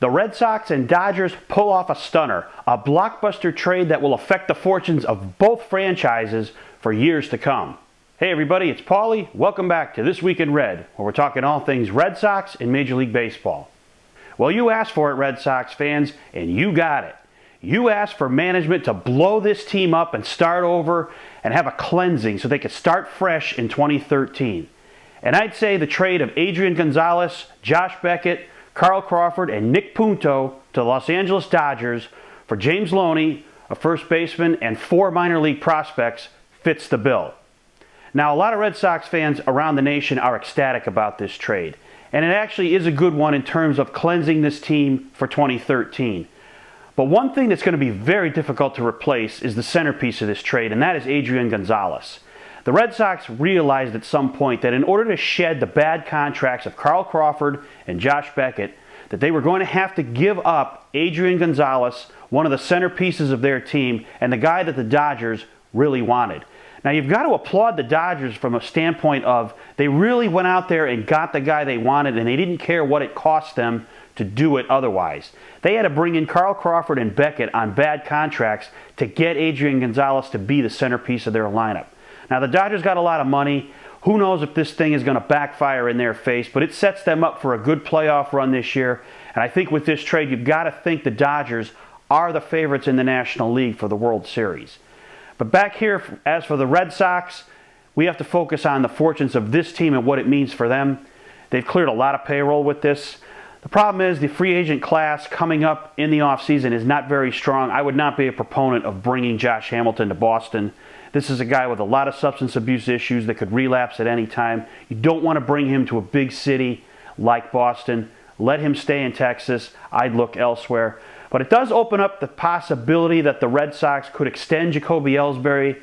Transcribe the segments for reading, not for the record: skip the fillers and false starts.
The Red Sox and Dodgers pull off a stunner, a blockbuster trade that will affect the fortunes of both franchises for years to come. Hey everybody, it's Paulie. Welcome back to This Week in Red, where we're talking all things Red Sox and Major League Baseball. Well, you asked for it, Red Sox fans, and you got it. You asked for management to blow this team up and start over and have a cleansing so they could start fresh in 2013. And I'd say the trade of Adrian Gonzalez, Josh Beckett, Carl Crawford, and Nick Punto to the Los Angeles Dodgers for James Loney, a first baseman, and 4 minor league prospects fits the bill. Now, a lot of Red Sox fans around the nation are ecstatic about this trade, and it actually is a good one in terms of cleansing this team for 2013. But one thing that's going to be very difficult to replace is the centerpiece of this trade, and that is Adrian Gonzalez. The Red Sox realized at some point that in order to shed the bad contracts of Carl Crawford and Josh Beckett, that they were going to have to give up Adrian Gonzalez, one of the centerpieces of their team, and the guy that the Dodgers really wanted. Now, you've got to applaud the Dodgers from a standpoint of they really went out there and got the guy they wanted, and they didn't care what it cost them to do it otherwise. They had to bring in Carl Crawford and Beckett on bad contracts to get Adrian Gonzalez to be the centerpiece of their lineup. Now, the Dodgers got a lot of money. Who knows if this thing is going to backfire in their face, but it sets them up for a good playoff run this year. And I think with this trade, you've got to think the Dodgers are the favorites in the National League for the World Series. But back here, as for the Red Sox, we have to focus on the fortunes of this team and what it means for them. They've cleared a lot of payroll with this. The problem is the free agent class coming up in the offseason is not very strong. I would not be a proponent of bringing Josh Hamilton to Boston. This is a guy with a lot of substance abuse issues that could relapse at any time. You don't want to bring him to a big city like Boston. Let him stay in Texas. I'd look elsewhere. But it does open up the possibility that the Red Sox could extend Jacoby Ellsbury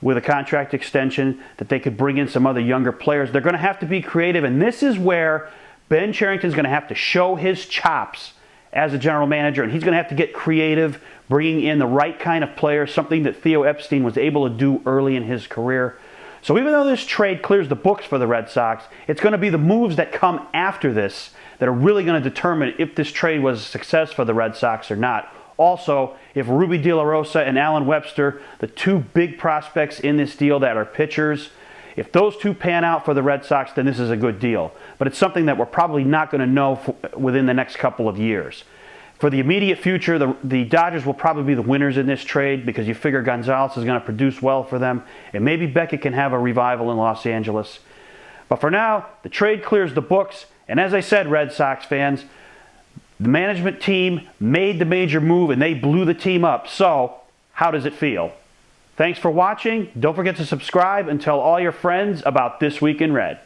with a contract extension, that they could bring in some other younger players. They're going to have to be creative, and this is where Ben Cherington's going to have to show his chops as a general manager, and he's going to have to get creative, bringing in the right kind of players, something that Theo Epstein was able to do early in his career. So even though this trade clears the books for the Red Sox, it's going to be the moves that come after this that are really going to determine if this trade was a success for the Red Sox or not. Also, if Ruby De La Rosa and Allen Webster, the 2 big prospects in this deal that are pitchers, if those 2 pan out for the Red Sox, then this is a good deal. But it's something that we're probably not going to know within the next couple of years. For the immediate future, the Dodgers will probably be the winners in this trade because you figure Gonzalez is going to produce well for them, and maybe Beckett can have a revival in Los Angeles. But for now, the trade clears the books, and as I said, Red Sox fans, the management team made the major move and they blew the team up. So, how does it feel? Thanks for watching. Don't forget to subscribe and tell all your friends about This Week in Red.